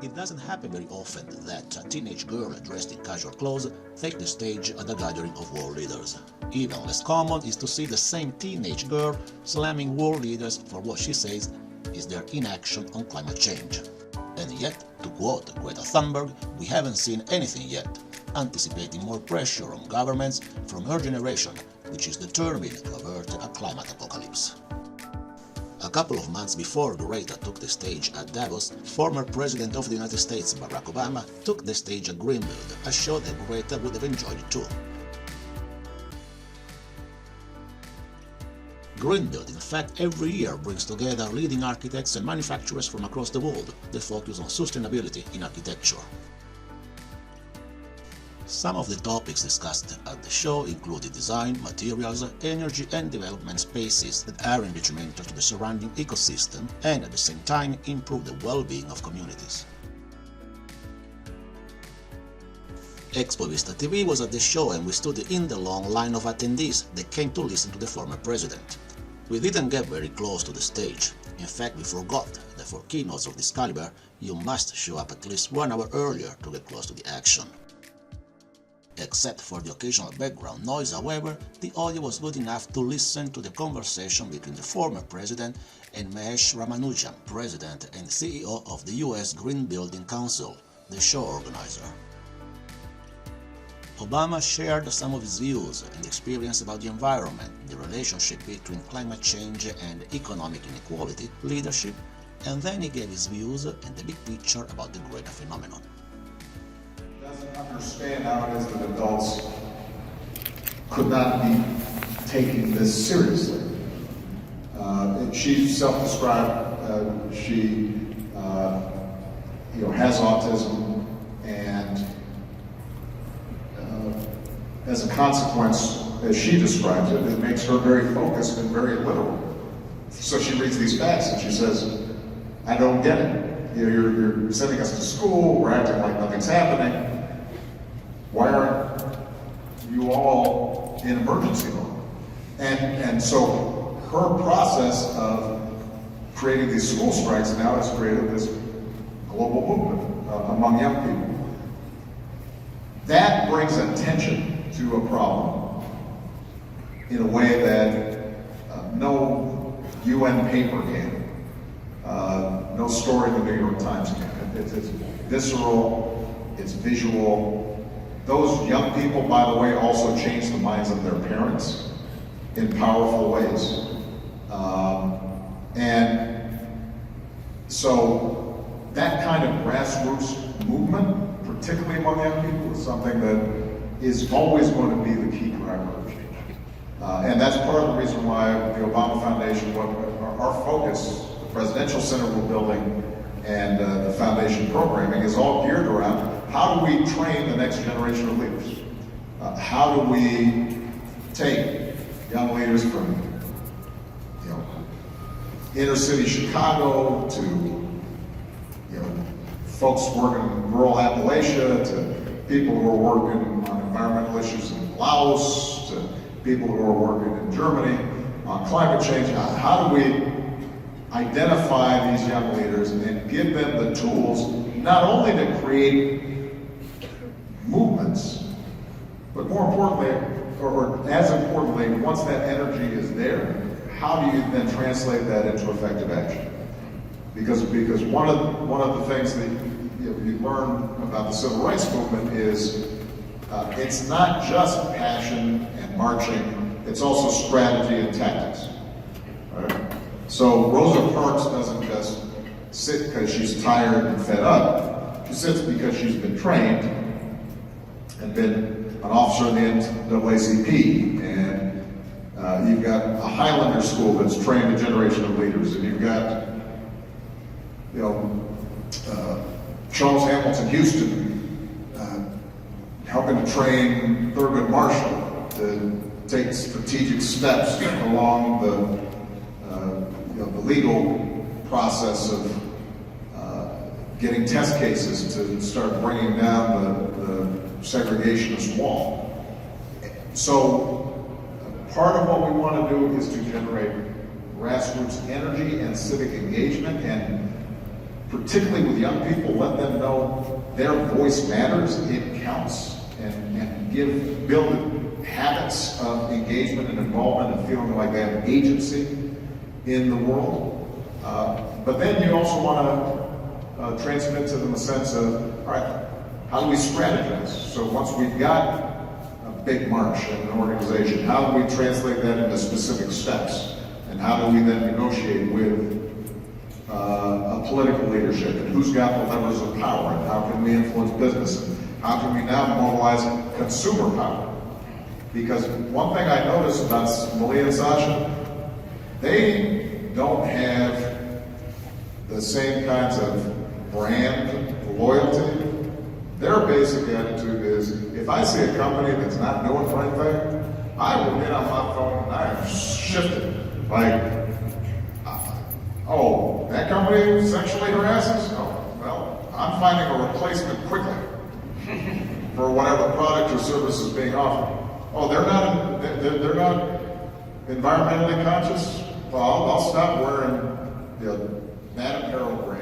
It doesn't happen very often that a teenage girl dressed in casual clothes takes the stage at a gathering of world leaders. Even less common is to see the same teenage girl slamming world leaders for what she says is their inaction on climate change. And yet, to quote Greta Thunberg, we haven't seen anything yet, anticipating more pressure on governments from her generation, which is determined to avert a climate apocalypse. A couple of months before Greta took the stage at Davos, former President of the United States Barack Obama took the stage at Greenbuild, a show that Greta would have enjoyed too. Greenbuild, in fact, every year brings together leading architects and manufacturers from across the world that focus on sustainability in architecture. Some of the topics discussed at the show included design, materials, energy and development spaces that aren't detrimental to the surrounding ecosystem and at the same time improve the well-being of communities. ExpovistaTv was at the show and we stood in the long line of attendees that came to listen to the former president. We didn't get very close to the stage. In fact, we forgot that for keynotes of this caliber, you must show up at least 1 hour earlier to get close to the action. Except for the occasional background noise, however, the audio was good enough to listen to the conversation between the former president and Mahesh Ramanujan, president and CEO of the US Green Building Council, the show organizer. Obama shared some of his views and experience about the environment, the relationship between climate change and economic inequality, leadership, and then he gave his views and the big picture about the Greta phenomenon. Doesn't understand how it is that adults could not be taking this seriously. She's self-described. She has autism, and as a consequence, as she describes it, it makes her very focused and very literal. So she reads these facts and she says, "I don't get it. You're sending us to school. We're acting like nothing's happening. Why aren't you all in emergency mode?" And so her process of creating these school strikes now has created this global movement among young people. That brings attention to a problem in a way that no UN paper can, no story in the New York Times can. It's visceral, it's visual. Those young people, by the way, also change the minds of their parents in powerful ways. And so that kind of grassroots movement, particularly among young people, is something that is always going to be the key driver of change. And that's part of the reason why the Obama Foundation, our focus, the Presidential Center we're building, and the foundation programming is all geared around how do we train the next generation of leaders? How do we take young leaders from inner city Chicago to folks working in rural Appalachia, to people who are working on environmental issues in Laos, to people who are working in Germany on climate change. How do we identify these young leaders and give them the tools not only to create movements, but more importantly, or as importantly, once that energy is there, how do you then translate that into effective action? Because one of the things that you learn about the civil rights movement is it's not just passion and marching, it's also strategy and tactics. Right? So Rosa Parks doesn't just sit because she's tired and fed up. She sits because she's been trained and been an officer in the NAACP, and you've got a Highlander school that's trained a generation of leaders, and you've got Charles Hamilton Houston helping to train Thurgood Marshall to take strategic steps along the legal process of getting test cases to start bringing down the segregationist wall. So part of what we want to do is to generate grassroots energy and civic engagement, and particularly with young people, let them know their voice matters, it counts, and build habits of engagement and involvement and feeling like they have agency in the world. But then you also want to transmit to them a sense of, all right, how do we strategize? So once we've got a big march in an organization, how do we translate that into specific steps? And how do we then negotiate with a political leadership, and who's got the levers of power, and how can we influence business, and how can we now mobilize consumer power? Because one thing I noticed about Malia and Sasha, they don't have the same kinds of brand loyalty. Their basic attitude is, if I see a company that's not doing the right thing, I will get on my phone and I am shifted. Like, oh, that company sexually harasses? Oh, well, I'm finding a replacement quickly for whatever product or service is being offered. Oh, they're not environmentally conscious? Well, I'll stop wearing that apparel brand.